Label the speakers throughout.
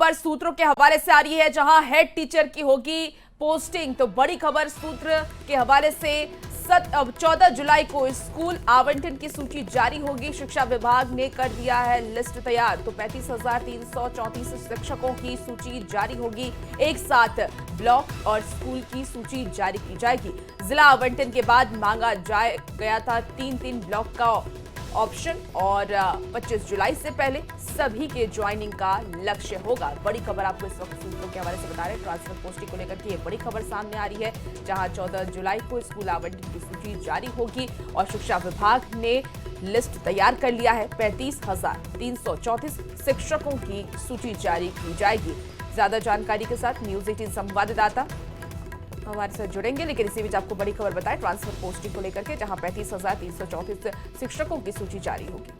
Speaker 1: खबर सूत्रों के हवाले से आ रही है, जहां हेड टीचर की होगी पोस्टिंग। तो बड़ी खबर सूत्र के हवाले से 14 जुलाई को स्कूल आवंटन की सूची जारी होगी। शिक्षा विभाग ने कर दिया है लिस्ट तैयार। तो 35,334 शिक्षकों की सूची जारी होगी। एक साथ ब्लॉक और स्कूल की सूची जारी की जाएगी। जिला आवंटन के बाद मांगा गया था 3-3 ब्लॉक का ऑप्शन और 25 जुलाई से पहले सभी के ज्वाइनिंग का लक्ष्य होगा। बड़ी खबर आपको इस वक्त सूत्रों के हवाले से बता रहे हैं। ट्रांसफर पोस्टिंग को लेकर के ये बड़ी खबर सामने आ रही है, जहां 14 जुलाई को स्कूल आवंटन की सूची जारी होगी और शिक्षा विभाग ने लिस्ट तैयार कर लिया है। 35,334 शिक्षकों की सूची जारी की जाएगी। ज्यादा जानकारी के साथ न्यूज 18 संवाददाता हमारे साथ जुड़ेंगे, लेकिन इसी बीच आपको बड़ी खबर बताएं ट्रांसफर पोस्टिंग को लेकर के, जहां 35,334 शिक्षकों की सूची जारी होगी।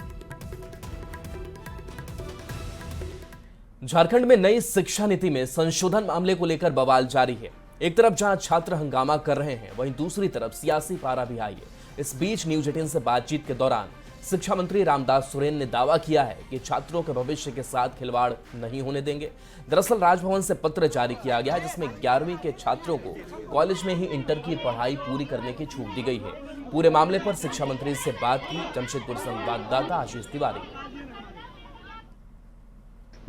Speaker 2: झारखंड में नई शिक्षा नीति में संशोधन मामले को लेकर बवाल जारी है। एक तरफ जहां छात्र हंगामा कर रहे हैं, वहीं दूसरी तरफ सियासी पारा भी आई है। इस बीच न्यूज 18 से बातचीत के दौरान शिक्षा मंत्री रामदास सोरेन ने दावा किया है कि छात्रों के भविष्य के साथ खिलवाड़ नहीं होने देंगे। दरअसल राजभवन से पत्र जारी किया गया है, जिसमें 11वीं के छात्रों को कॉलेज में ही इंटर की पढ़ाई पूरी करने की छूट दी गई है। पूरे मामले पर शिक्षा मंत्री से बात की जमशेदपुर संवाददाता आशीष तिवारी।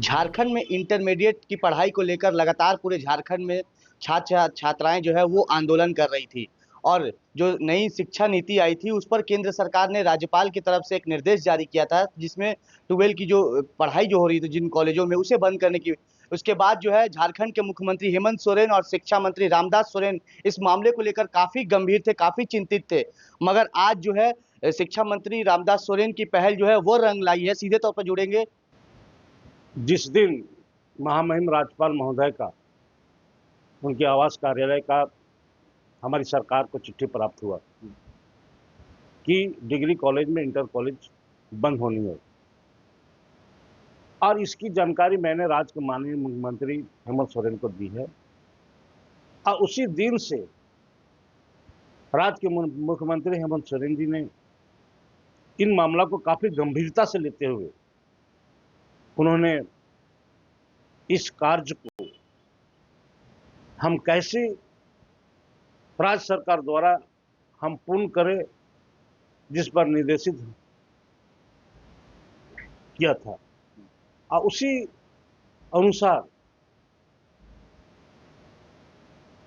Speaker 3: झारखंड में इंटरमीडिएट की पढ़ाई को लेकर लगातार पूरे झारखंड में छात्र छात्राएं जो है वो आंदोलन कर रही थी और जो नई शिक्षा नीति आई थी उस पर केंद्र सरकार ने राज्यपाल की तरफ से एक निर्देश जारी किया था, जिसमें 12 की जो पढ़ाई जो हो रही थी जिन कॉलेजों में, उसे बंद करने की। उसके बाद जो है झारखंड के मुख्यमंत्री हेमंत सोरेन और शिक्षा मंत्री रामदास सोरेन इस मामले को लेकर काफ़ी गंभीर थे, काफ़ी चिंतित थे। मगर आज जो है शिक्षा मंत्री रामदास सोरेन की पहल जो है वो रंग लाई है। सीधे तौर पर जुड़ेंगे।
Speaker 4: जिस दिन महामहिम राज्यपाल महोदय का उनके आवास कार्यालय का हमारी सरकार को चिट्ठी प्राप्त हुआ कि डिग्री कॉलेज में इंटर कॉलेज बंद होनी है, और इसकी जानकारी मैंने राज्य के माननीय मुख्यमंत्री हेमंत सोरेन को दी है, और उसी दिन से राज्य के मुख्यमंत्री हेमंत सोरेन जी ने इन मामला को काफ़ी गंभीरता से लेते हुए उन्होंने इस कार्य को हम कैसे राज्य सरकार द्वारा हम पूर्ण करें, जिस पर निर्देशित किया था, और उसी अनुसार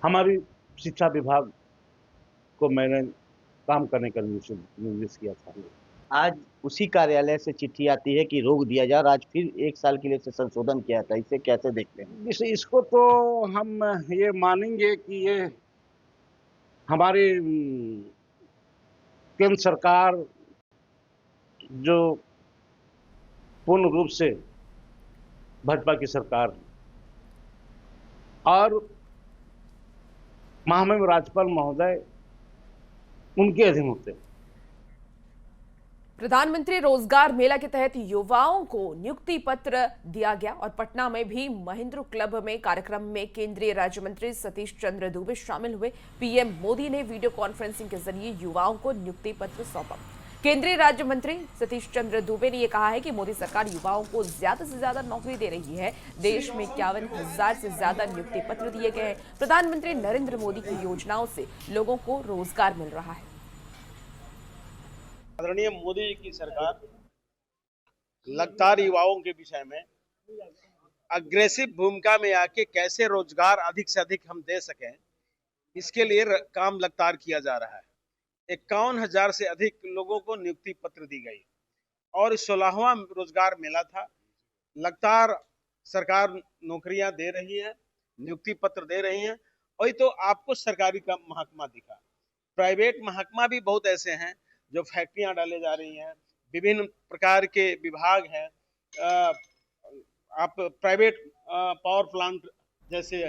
Speaker 4: हमारी शिक्षा विभाग को मैंने काम करने का निर्देश किया था।
Speaker 3: आज उसी कार्यालय से चिट्ठी आती है कि रोक दिया जाए, आज फिर 1 साल के लिए से संशोधन किया था। इसे कैसे देखते हैं?
Speaker 4: इसको तो हम ये मानेंगे कि ये हमारी केंद्र सरकार जो पूर्ण रूप से भाजपा की सरकार और महामहिम राज्यपाल महोदय उनके अधीन होते हैं।
Speaker 1: प्रधानमंत्री रोजगार मेला के तहत युवाओं को नियुक्ति पत्र दिया गया और पटना में भी महिंद्रा क्लब में कार्यक्रम में केंद्रीय राज्य मंत्री सतीश चंद्र दूबे शामिल हुए। पीएम मोदी ने वीडियो कॉन्फ्रेंसिंग के जरिए युवाओं को नियुक्ति पत्र सौंपा। केंद्रीय राज्य मंत्री सतीश चंद्र दूबे ने यह कहा है कि मोदी सरकार युवाओं को ज्यादा से ज्यादा नौकरी दे रही है। देश में 51,000 से ज्यादा नियुक्ति पत्र दिए गए हैं। प्रधानमंत्री नरेंद्र मोदी की योजनाओं से लोगों को रोजगार मिल रहा है।
Speaker 5: आदरणीय मोदी जी की सरकार लगातार युवाओं के विषय में अग्रेसिव भूमिका में आके कैसे रोजगार अधिक से अधिक हम दे सकें, इसके लिए काम लगातार किया जा रहा है। 51,000 से अधिक लोगों को नियुक्ति पत्र दी गई और 16वां रोजगार मेला था। लगातार सरकार नौकरियां दे रही है, नियुक्ति पत्र दे रही है। वही तो आपको सरकारी का महकमा दिखा। प्राइवेट महकमा भी बहुत ऐसे हैं जो फैक्ट्रियां डाले जा रही हैं, विभिन्न प्रकार के विभाग हैं। आप प्राइवेट पावर प्लांट जैसे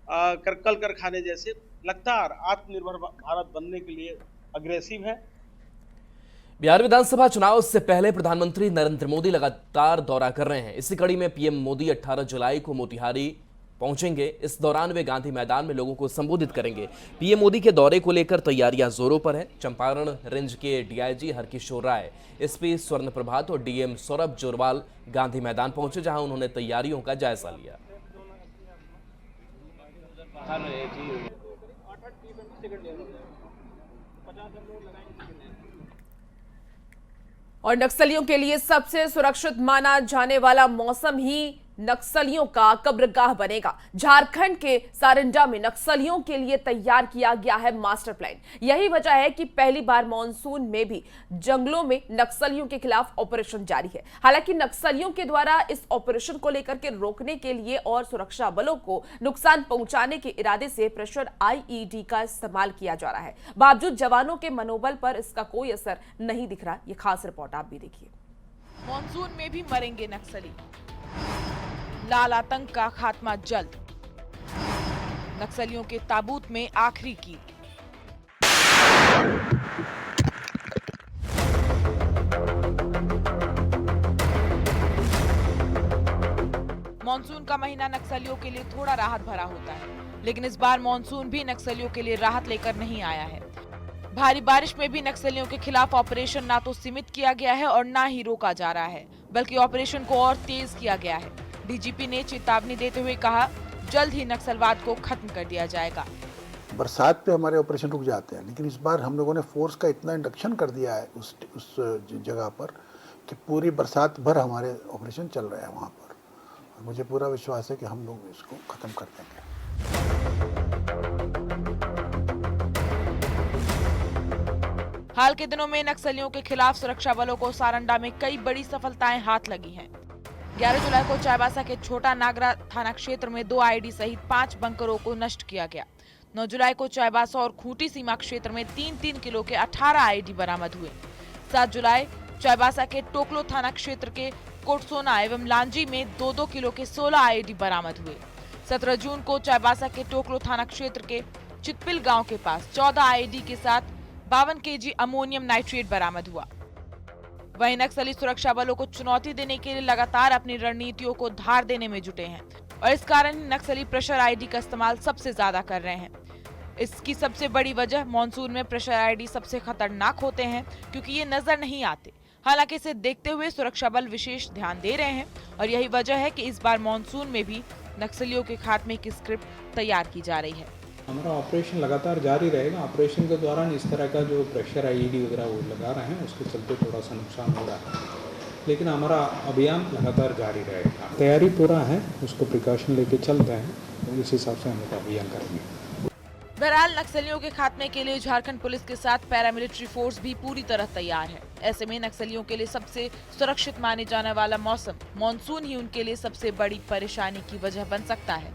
Speaker 5: कल कारखाने जैसे लगातार आत्मनिर्भर भारत बनने के लिए अग्रेसिव है।
Speaker 2: बिहार विधानसभा चुनाव से पहले प्रधानमंत्री नरेंद्र मोदी लगातार दौरा कर रहे हैं। इसी कड़ी में पीएम मोदी 18 जुलाई को मोतिहारी पहुंचेंगे। इस दौरान वे गांधी मैदान में लोगों को संबोधित करेंगे। पीएम मोदी के दौरे को लेकर तैयारियां जोरों पर हैं। चंपारण रेंज के डीआईजी हरकिशोर राय, एसपी स्वर्ण प्रभात और डीएम सौरभ जोरवाल गांधी मैदान पहुंचे, जहां उन्होंने तैयारियों का जायजा लिया।
Speaker 1: और नक्सलियों के लिए सबसे सुरक्षित माना जाने वाला मौसम ही नक्सलियों का कब्रगाह बनेगा। झारखंड के सारंडा में नक्सलियों के लिए तैयार किया गया है मास्टर प्लान। यही वजह है कि पहली बार मानसून में भी जंगलों में नक्सलियों के खिलाफ ऑपरेशन जारी है। हालांकि नक्सलियों के द्वारा इस ऑपरेशन को लेकर के रोकने के लिए और सुरक्षा बलों को नुकसान पहुंचाने के इरादे से प्रेशर आईईडी का इस्तेमाल किया जा रहा है। बावजूद जवानों के मनोबल पर इसका कोई असर नहीं दिख रहा। ये खास रिपोर्ट आप भी देखिए।
Speaker 6: मानसून में भी मरेंगे नक्सली, लाल आतंक का खात्मा जल्द, नक्सलियों के ताबूत में आखिरी कील। मानसून का महीना नक्सलियों के लिए थोड़ा राहत भरा होता है, लेकिन इस बार मानसून भी नक्सलियों के लिए राहत लेकर नहीं आया है। भारी बारिश में भी नक्सलियों के खिलाफ ऑपरेशन ना तो सीमित किया गया है और ना ही रोका जा रहा है, बल्कि ऑपरेशन को और तेज किया गया है। डीजीपी ने चेतावनी देते हुए कहा, जल्द ही नक्सलवाद को खत्म कर दिया जाएगा।
Speaker 7: बरसात पे हमारे ऑपरेशन रुक जाते हैं, लेकिन इस बार हम लोगों ने फोर्स का इतना इंडक्शन कर दिया है उस जगह पर कि पूरी बरसात भर हमारे ऑपरेशन चल रहे हैं वहाँ पर। और मुझे पूरा विश्वास है कि हम लोग इसको खत्म कर देंगे।
Speaker 6: हाल के दिनों में नक्सलियों के खिलाफ सुरक्षा बलों को सारंडा में कई बड़ी सफलताएं हाथ लगी हैं। 11 जुलाई को चाईबासा के छोटा नागरा थाना क्षेत्र में 2 आईडी सहित 5 बंकरों को नष्ट किया गया। 9 जुलाई को चाईबासा और खूंटी सीमा क्षेत्र में 3-3 किलो के 18 आईडी बरामद हुए। 7 जुलाई चाईबासा के टोकलो थाना क्षेत्र के कोटसोना एवं लांजी में 2-2 किलो के 16 आईडी बरामद हुए। 17 जून को चाईबासा के टोकलो थाना क्षेत्र के चितपिल गाँव के पास 14 आईडी के साथ 52 केजी अमोनियम नाइट्रेट बरामद हुआ। वहीं नक्सली सुरक्षा बलों को चुनौती देने के लिए लगातार अपनी रणनीतियों को धार देने में जुटे हैं और इस कारण नक्सली प्रेशर आईडी का इस्तेमाल सबसे ज्यादा कर रहे हैं। इसकी सबसे बड़ी वजह मानसून में प्रेशर आईडी सबसे खतरनाक होते हैं क्योंकि ये नजर नहीं आते। हालांकि इसे देखते हुए सुरक्षा बल विशेष ध्यान दे रहे हैं और यही वजह है कि इस बार मानसून में भी नक्सलियों के खात्मे की स्क्रिप्ट तैयार की जा रही है।
Speaker 8: हमारा ऑपरेशन लगातार जारी रहेगा। ऑपरेशन के दौरान इस तरह का जो प्रेशर आईडी वगैरह वो लगा रहे हैं उसके चलते थोड़ा सा नुकसान हो रहा है, लेकिन हमारा अभियान लगातार जारी रहेगा। तैयारी पूरा है, उसको प्रिकॉशन लेके चलते हैं और इस हिसाब से हम लोग अभियान करेंगे।
Speaker 6: बहरहाल नक्सलियों के खात्मे के लिए झारखंड पुलिस के साथ पैरामिलिट्री फोर्स भी पूरी तरह तैयार है। ऐसे में नक्सलियों के लिए सबसे सुरक्षित माने जाने वाला मौसम मानसून ही उनके लिए सबसे बड़ी परेशानी की वजह बन सकता है।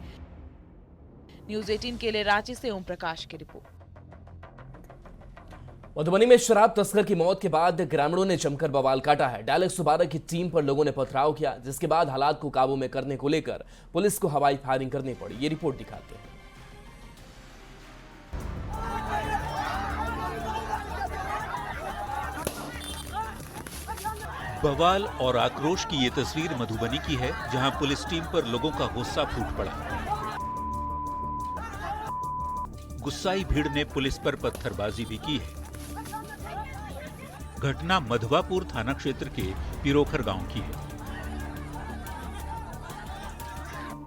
Speaker 6: न्यूज़ 18 के लिए रांची से ओम प्रकाश की रिपोर्ट।
Speaker 2: मधुबनी में शराब तस्कर की मौत के बाद ग्रामीणों ने जमकर बवाल काटा है। डायलग 112 की टीम पर लोगों ने पथराव किया, जिसके बाद हालात को काबू में करने को लेकर पुलिस को हवाई फायरिंग करनी पड़ी। ये रिपोर्ट दिखाते हैं।
Speaker 9: बवाल और आक्रोश की ये तस्वीर मधुबनी की है, जहां पुलिस टीम पर लोगों का गुस्सा फूट पड़ा। गुस्साई भीड़ ने पुलिस पर पत्थरबाजी भी की है। घटना मधवापुर थाना क्षेत्र के पिरोखर गांव की है।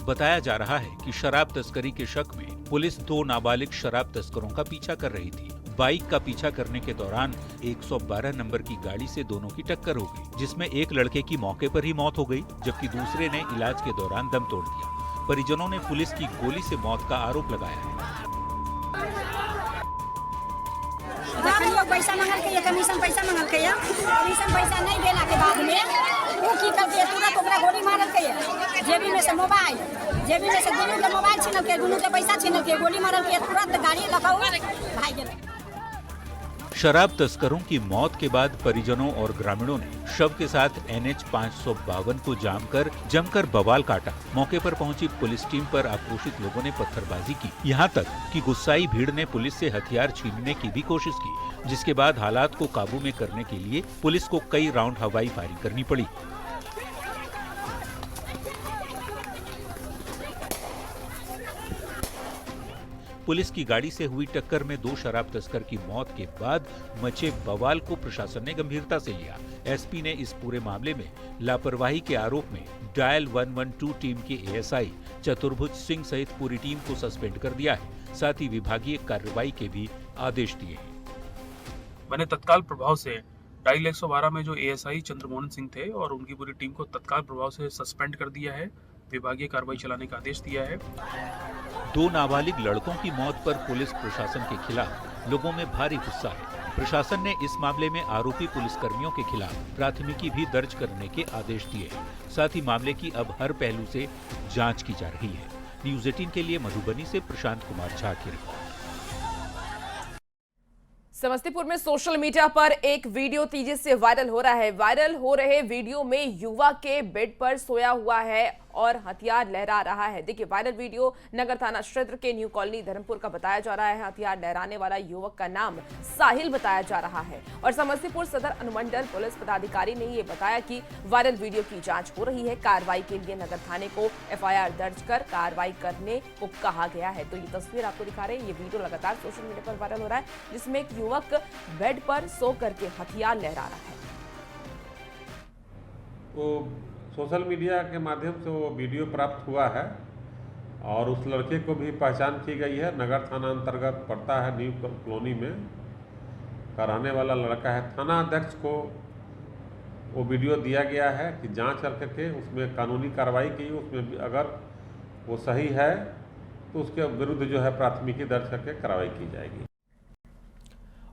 Speaker 9: बताया जा रहा है कि शराब तस्करी के शक में पुलिस 2 नाबालिग शराब तस्करों का पीछा कर रही थी। बाइक का पीछा करने के दौरान 112 नंबर की गाड़ी से दोनों की टक्कर हो गई, जिसमें एक लड़के की मौके पर ही मौत हो गई, जबकि दूसरे ने इलाज के दौरान दम तोड़ दिया। परिजनों ने पुलिस की गोली से मौत का आरोप लगाया है।
Speaker 10: पैसा मंगल के कमीशन पैसा मंगल के कमीशन पैसा नहीं देला के बाद में वो की करते तुरंत ओकरा गोली मारल के जेबी में से मोबाइल दुनू के मोबाइल छीनल के दुनू के पैसा छीनल के गोली मारल के तुरंत गाड़ी लखाऊ भाग गेल।
Speaker 9: शराब तस्करों की मौत के बाद परिजनों और ग्रामीणों ने शव के साथ NH 552 को जमकर बवाल काटा। मौके पर पहुंची पुलिस टीम पर आक्रोशित लोगों ने पत्थरबाजी की। यहां तक कि गुस्साई भीड़ ने पुलिस से हथियार छीनने की भी कोशिश की, जिसके बाद हालात को काबू में करने के लिए पुलिस को कई राउंड हवाई फायरिंग करनी पड़ी। पुलिस की गाड़ी से हुई टक्कर में 2 शराब तस्कर की मौत के बाद मचे बवाल को प्रशासन ने गंभीरता से लिया। एसपी ने इस पूरे मामले में लापरवाही के आरोप में डायल 112 टीम के एएसआई चतुर्भुज सिंह सहित पूरी टीम को सस्पेंड कर दिया है। साथ ही विभागीय कार्रवाई के भी आदेश दिए हैं।
Speaker 11: मैंने तत्काल प्रभाव से डायल 112 में जो एएसआई चंद्रमोहन सिंह थे और उनकी पूरी टीम को तत्काल प्रभाव से सस्पेंड कर दिया है, विभागीय कार्रवाई चलाने का आदेश दिया है।
Speaker 9: 2 नाबालिग लड़कों की मौत पर पुलिस प्रशासन के खिलाफ लोगों में भारी गुस्सा है। प्रशासन ने इस मामले में आरोपी पुलिसकर्मियों के खिलाफ प्राथमिकी भी दर्ज करने के आदेश दिए हैं। साथ ही मामले की अब हर पहलू से जांच की जा रही है। न्यूज़ 18 के लिए मधुबनी से प्रशांत कुमार झा की रिपोर्ट।
Speaker 1: समस्तीपुर में सोशल मीडिया पर एक वीडियो तेजी से वायरल हो रहा है। वायरल हो रहे वीडियो में युवक के बेड पर सोया हुआ है और हथियार लहरा रहा है। देखिए, वायरल वीडियो नगर थाना क्षेत्र के न्यू कॉलोनी धर्मपुर का बताया जा रहा है। हथियार लहराने वाला युवक का नाम साहिल बताया जा रहा है और समस्तीपुर सदर अनुमंडल पुलिस पदाधिकारी ने ये बताया कि वायरल वीडियो की जांच हो रही है। कार्रवाई के लिए नगर थाने को एफआईआर दर्ज कर कार्रवाई करने को कहा गया है। तो ये तस्वीर आपको दिखा रहे हैं, ये वीडियो लगातार सोशल मीडिया पर वायरल हो रहा है, जिसमें एक युवक बेड पर सो करके हथियार लहरा रहा है।
Speaker 12: सोशल मीडिया के माध्यम से वो वीडियो प्राप्त हुआ है और उस लड़के को भी पहचान की गई है। नगर थाना अंतर्गत पड़ता है, न्यू कॉलोनी में का रहने वाला लड़का है। थाना अध्यक्ष को वो वीडियो दिया गया है कि जांच करके उसमें कानूनी कार्रवाई की। उसमें अगर वो सही है तो उसके विरुद्ध जो है प्राथमिकी दर्ज करके कार्रवाई की जाएगी।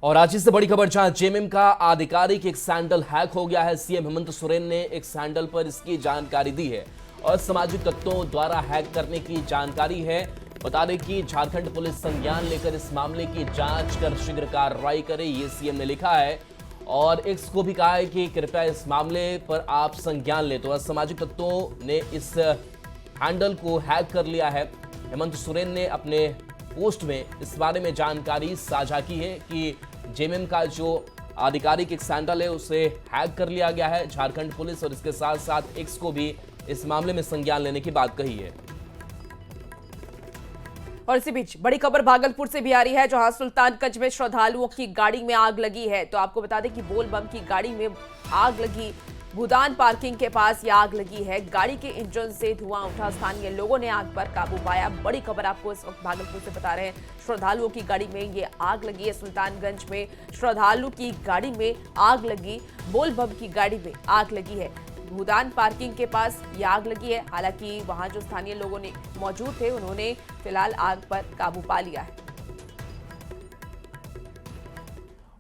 Speaker 2: और आज से बड़ी खबर, जहां जेएमएम का आधिकारिक एक सैंडल हैक हो गया है। सीएम हेमंत सोरेन ने एक सैंडल पर इसकी जानकारी दी है और सामाजिक तत्वों द्वारा हैक करने की जानकारी है। बता दें कि झारखंड पुलिस संज्ञान लेकर इस मामले की जांच कर शीघ्र कार्रवाई करे, ये सीएम ने लिखा है और एक्स को भी कहा है कि कृपया इस मामले पर आप संज्ञान ले। तो सामाजिक तत्वों ने इस हैंडल को हैक कर लिया है। हेमंत सोरेन ने अपने पोस्ट में इस बारे में जानकारी साझा की है कि जेएमएम का जो आधिकारिक एक सैंडल है उसे हैक कर लिया गया है झारखंड पुलिस, और इसके साथ साथ एक्स को भी इस मामले में संज्ञान लेने की बात कही है।
Speaker 1: और इसी बीच बड़ी खबर भागलपुर से भी आ रही है, जहां सुल्तानगंज में श्रद्धालुओं की गाड़ी में आग लगी है। तो आपको बता दें कि बोल बम की गाड़ी में आग लगी। भूदान पार्किंग के पास यह आग लगी है। गाड़ी के इंजन से धुआं उठा। स्थानीय लोगों ने आग पर काबू पाया। बड़ी खबर आपको इस वक्त भागलपुर से बता रहे हैं, श्रद्धालुओं की गाड़ी में ये आग लगी है। सुल्तानगंज में श्रद्धालु की गाड़ी में आग लगी, बोल बम की गाड़ी में आग लगी है। भूदान पार्किंग के पास ये आग लगी है। हालांकि वहां जो स्थानीय लोगों ने मौजूद थे, उन्होंने फिलहाल आग पर काबू पा लिया है।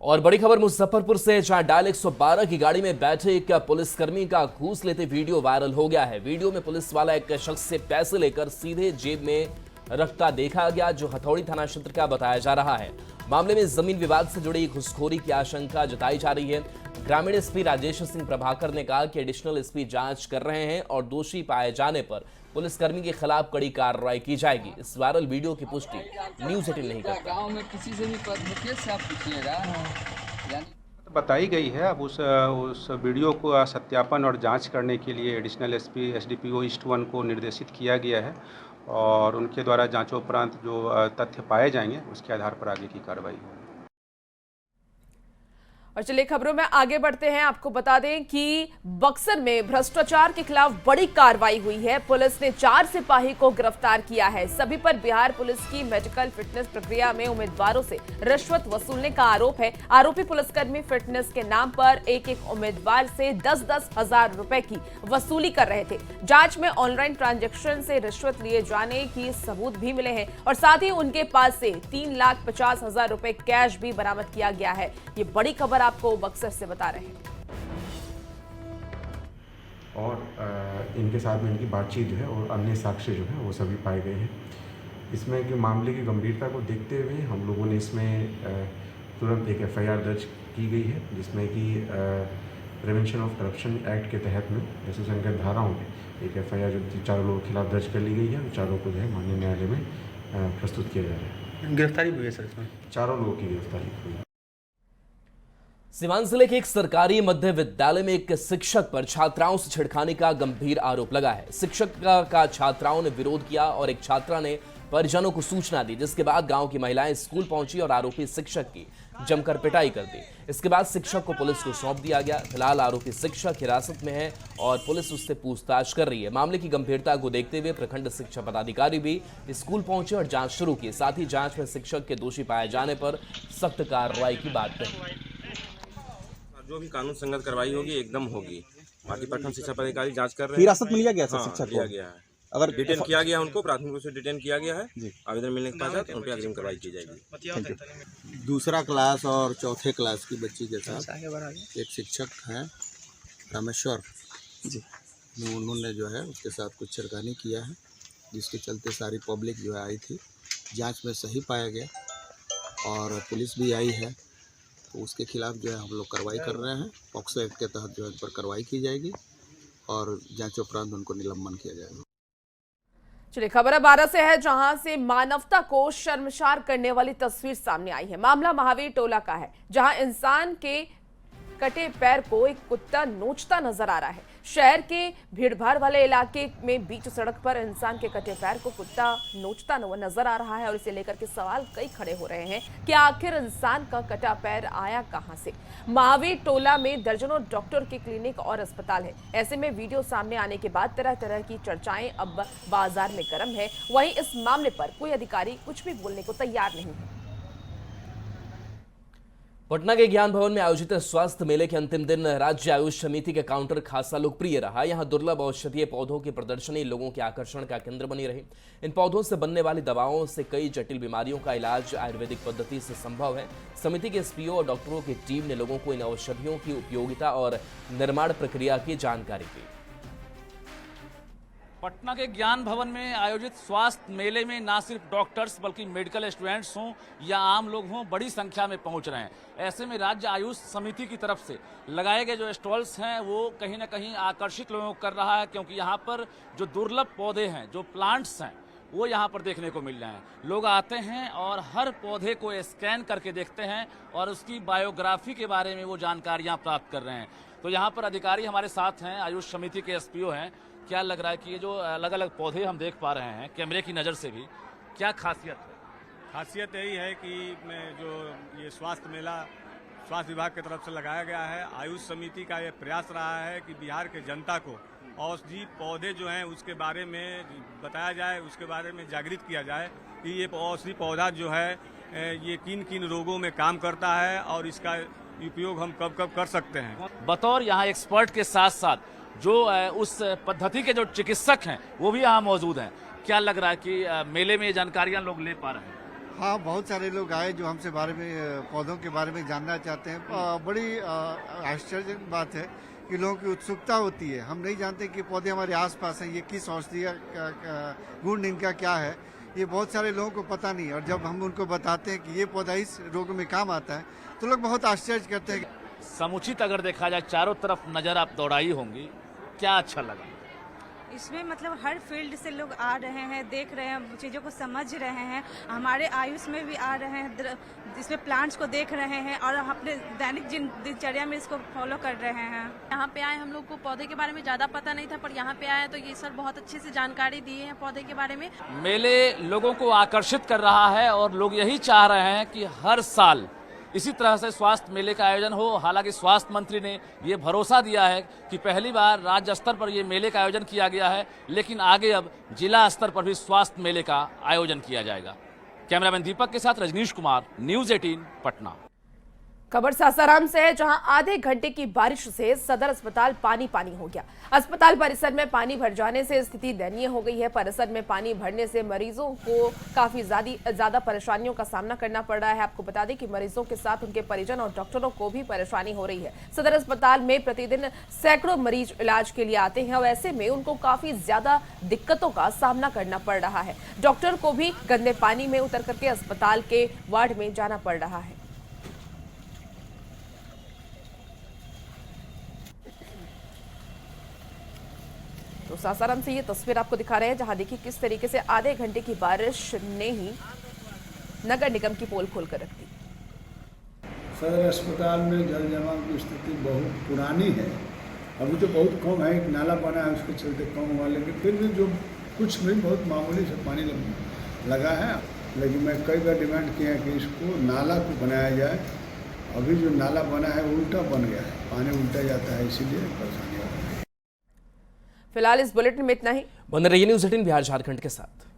Speaker 2: और बड़ी खबर मुजफ्फरपुर से, जहां डायल 112 की गाड़ी में बैठे एक पुलिसकर्मी का घूस लेते वीडियो वायरल हो गया है। वीडियो में पुलिस वाला एक शख्स से पैसे लेकर सीधे जेब में रखता देखा गया, जो हथौड़ी थाना क्षेत्र का बताया जा रहा है। मामले में जमीन विवाद से जुड़ी घुसखोरी की आशंका जताई जा रही है। ग्रामीण एसपी राजेश सिंह प्रभाकर ने कहा कि एडिशनल एसपी जांच कर रहे हैं और दोषी पाए जाने पर पुलिसकर्मी के खिलाफ कड़ी कार्रवाई की जाएगी। इस वायरल वीडियो की पुष्टि न्यूज़ 18 नहीं करता।
Speaker 13: गांव में किसी से भी से आप पूछिएगा,
Speaker 14: बताई गई है। अब उस वीडियो को सत्यापन और जांच करने के लिए एडिशनल एसपी एसडीपीओ ईस्ट 1 को निर्देशित किया गया है और उनके द्वारा जांचोपरांत जो तथ्य पाए जाएंगे उसके आधार पर आगे की कार्रवाई होगी।
Speaker 1: और चलिए खबरों में आगे बढ़ते हैं। आपको बता दें कि बक्सर में भ्रष्टाचार के खिलाफ बड़ी कार्रवाई हुई है। पुलिस ने 4 सिपाही को गिरफ्तार किया है। सभी पर बिहार पुलिस की मेडिकल फिटनेस प्रक्रिया में उम्मीदवारों से रिश्वत वसूलने का आरोप है। आरोपी पुलिसकर्मी फिटनेस के नाम पर एक उम्मीदवार से 10-10 हजार रुपए की वसूली कर रहे थे। जांच में ऑनलाइन ट्रांजैक्शन से रिश्वत लिए जाने की सबूत भी मिले हैं और साथ ही उनके पास से 3,50,000 रुपए कैश भी बरामद किया गया है। ये बड़ी खबर आपको बक्सर से बता रहे हैं।
Speaker 15: और इनके साथ में इनकी बातचीत जो है और अन्य साक्ष्य जो है वो सभी पाए गए हैं। इसमें कि मामले की गंभीरता को देखते हुए हम लोगों ने इसमें तुरंत एक एफआईआर दर्ज की गई है, जिसमें कि प्रिवेंशन ऑफ करप्शन एक्ट के तहत में जैसे संगत धाराओं में एक एफआईआर जो 4 लोगों के खिलाफ दर्ज कर ली गई है। 4 को जो है माननीय न्यायालय में प्रस्तुत किया जा रहा है।
Speaker 14: गिरफ्तारी हुई है सर इसमें?
Speaker 15: 4 लोगों की गिरफ्तारी हुई है।
Speaker 2: सीवान जिले के एक सरकारी मध्य विद्यालय में एक शिक्षक पर छात्राओं से छिड़खाने का गंभीर आरोप लगा है। शिक्षक का छात्राओं ने विरोध किया और एक छात्रा ने परिजनों को सूचना दी, जिसके बाद गांव की महिलाएं स्कूल पहुंची और आरोपी शिक्षक की जमकर पिटाई कर दी। इसके बाद शिक्षक को पुलिस को सौंप दिया गया। फिलहाल आरोपी शिक्षक हिरासत में है और पुलिस उससे पूछताछ कर रही है। मामले की गंभीरता को देखते हुए प्रखंड शिक्षा पदाधिकारी भी स्कूल पहुंचे और जांच शुरू की। साथ ही जांच में शिक्षक के दोषी पाए जाने पर सख्त कार्रवाई की बात कही।
Speaker 16: जो भी कानून संगत कार्रवाई होगी एकदम होगी। बाकी प्रखंड शिक्षा पदाधिकारी जांच कर रहे हैं।
Speaker 17: हिरासत में लिया गया
Speaker 16: हाँ,
Speaker 17: शिक्षक
Speaker 16: लिया
Speaker 17: को?
Speaker 16: गया है।
Speaker 17: अगर
Speaker 16: डिटेन किया गया, उनको प्राथमिक रूप से डिटेन किया गया है। आवेदन मिलने के पश्चात उन पर अग्रिम कार्रवाई की जाएगी।
Speaker 18: दूसरा क्लास और चौथे क्लास की बच्ची के साथ एक शिक्षक हैं रामेश्वर जी, उन्होंने जो है उसके साथ कुछ छेड़खानी किया है, जिसके चलते सारी पब्लिक जो है आई थी। जांच में सही पाया गया और पुलिस भी आई है, तो उसके खिलाफ जो है हम लोग कार्रवाई कर रहे हैं। पॉक्सो एक्ट के तहत जो है इस पर कार्रवाई की जाएगी और जांच उपरांत उनको निलंबन किया जाएगा।
Speaker 1: चलिए, खबर अब 12 से है, जहां से मानवता को शर्मसार करने वाली तस्वीर सामने आई है। मामला महावीर टोला का है, जहां इंसान के कटे पैर को एक कुत्ता नोचता नजर आ रहा है। शहर के भीड़भाड़ वाले इलाके में बीच सड़क पर इंसान के कटे पैर को कुत्ता नोचता नजर आ रहा है और इसे लेकर के सवाल कई खड़े हो रहे हैं कि आखिर इंसान का कटा पैर आया कहां से। महावीर टोला में दर्जनों डॉक्टर के क्लिनिक और अस्पताल है। ऐसे में वीडियो सामने आने के बाद तरह तरह की चर्चाएं अब बाजार में गर्म है। वहीं इस मामले पर कोई अधिकारी कुछ भी बोलने को तैयार नहीं है।
Speaker 2: पटना के ज्ञान भवन में आयोजित स्वास्थ्य मेले के अंतिम दिन राज्य आयुष समिति के काउंटर खासा लोकप्रिय रहा। यहां दुर्लभ औषधीय पौधों की प्रदर्शनी लोगों के आकर्षण का केंद्र बनी रही। इन पौधों से बनने वाली दवाओं से कई जटिल बीमारियों का इलाज आयुर्वेदिक पद्धति से संभव है। समिति के एसपीओ और डॉक्टरों की टीम ने लोगों को इन औषधियों की उपयोगिता और निर्माण प्रक्रिया की जानकारी दी।
Speaker 19: पटना के ज्ञान भवन में आयोजित स्वास्थ्य मेले में न सिर्फ डॉक्टर्स बल्कि मेडिकल स्टूडेंट्स हों या आम लोग हों, बड़ी संख्या में पहुंच रहे हैं। ऐसे में राज्य आयुष समिति की तरफ से लगाए गए जो स्टॉल्स हैं वो कहीं ना कहीं आकर्षित लोगों को कर रहा है, क्योंकि यहाँ पर जो दुर्लभ पौधे हैं, जो प्लांट्स हैं, वो यहाँ पर देखने को मिल रहे हैं। लोग आते हैं और हर पौधे को स्कैन करके देखते हैं और उसकी बायोग्राफी के बारे में वो जानकारियाँ प्राप्त कर रहे हैं। तो यहाँ पर अधिकारी हमारे साथ हैं, आयुष समिति के एसपीओ हैं। क्या लग रहा है कि ये जो अलग अलग पौधे हम देख पा रहे हैं कैमरे की नज़र से भी, क्या खासियत है?
Speaker 20: खासियत यही है कि जो ये स्वास्थ्य मेला स्वास्थ्य विभाग की तरफ से लगाया गया है, आयुष समिति का ये प्रयास रहा है कि बिहार के जनता को औषधि पौधे जो हैं उसके बारे में बताया जाए, उसके बारे में जागृत किया जाए कि ये औषधि पौधा जो है ये किन किन रोगों में काम करता है और इसका उपयोग हम कब कब कर सकते हैं।
Speaker 19: बतौर यहाँ एक्सपर्ट के साथ साथ जो उस पद्धति के जो चिकित्सक हैं वो भी यहाँ मौजूद हैं। क्या लग रहा है कि मेले में ये जानकारियाँ लोग ले पा रहे हैं?
Speaker 21: हाँ, बहुत सारे लोग आए जो हमसे बारे में पौधों के बारे में जानना चाहते हैं। बड़ी आश्चर्य बात है कि लोगों की उत्सुकता होती है। हम नहीं जानते कि पौधे हमारे आसपास हैं, ये किस औषधि गुण इनका क्या है, ये बहुत सारे लोगों को पता नहीं। और जब हम उनको बताते हैं कि ये पौधा इस रोग में काम आता है तो लोग बहुत आश्चर्य करते हैं।
Speaker 19: समुचित अगर देखा जाए, चारों तरफ नज़र आप दौड़ाई होंगी, क्या अच्छा लगा?
Speaker 22: इसमें मतलब हर फील्ड से लोग आ रहे हैं, देख रहे हैं, चीज़ों को समझ रहे हैं। हमारे आयुष में भी आ रहे हैं, इसमें प्लांट्स को देख रहे हैं और अपने दैनिक दिनचर्या में इसको फॉलो कर रहे हैं।
Speaker 23: यहाँ पे आए, हम लोग को पौधे के बारे में ज़्यादा पता नहीं था, पर यहाँ पे आए तो ये सर बहुत अच्छे से जानकारी दिए हैं पौधे के बारे में।
Speaker 19: मेले लोगों को आकर्षित कर रहा है और लोग यही चाह रहे हैं कि हर साल इसी तरह से स्वास्थ्य मेले का आयोजन हो। हालांकि स्वास्थ्य मंत्री ने ये भरोसा दिया है कि पहली बार राज्य स्तर पर ये मेले का आयोजन किया गया है, लेकिन आगे अब जिला स्तर पर भी स्वास्थ्य मेले का आयोजन किया जाएगा। कैमरामैन दीपक के साथ रजनीश कुमार, न्यूज़ 18 पटना।
Speaker 1: खबर सासाराम से है, जहां आधे घंटे की बारिश से सदर अस्पताल पानी पानी हो गया। अस्पताल परिसर में पानी भर जाने से स्थिति दयनीय हो गई है। परिसर में पानी भरने से मरीजों को काफी ज्यादा परेशानियों का सामना करना पड़ रहा है। आपको बता दें कि मरीजों के साथ उनके परिजन और डॉक्टरों को भी परेशानी हो रही है। सदर अस्पताल में प्रतिदिन सैकड़ों मरीज इलाज के लिए आते हैं और ऐसे में उनको काफी ज्यादा दिक्कतों का सामना करना पड़ रहा है। डॉक्टर को भी गंदे पानी में उतर करके अस्पताल के वार्ड में जाना पड़ रहा है। तो सासाराम से ये तस्वीर आपको दिखा रहे हैं, जहां देखिए किस तरीके से आधे घंटे की बारिश ने ही नगर निगम की पोल खोलकर रख दी।
Speaker 24: सदर अस्पताल में जल जमाव की स्थिति बहुत पुरानी है। अभी तो बहुत कम है, एक नाला बना है उसके चलते कम हुआ, लेकिन फिर भी जो कुछ भी बहुत मामूली से पानी लगा है, लेकिन मैं कई बार डिमांड किया कि इसको नाला को बनाया जाए। अभी जो नाला बना है उल्टा बन गया है, पानी उल्टा जाता है, इसीलिए परेशानी हो रही है।
Speaker 1: फिलहाल इस बुलेटिन में इतना ही।
Speaker 2: बने रहिए न्यूज़ 18 बिहार झारखंड के साथ।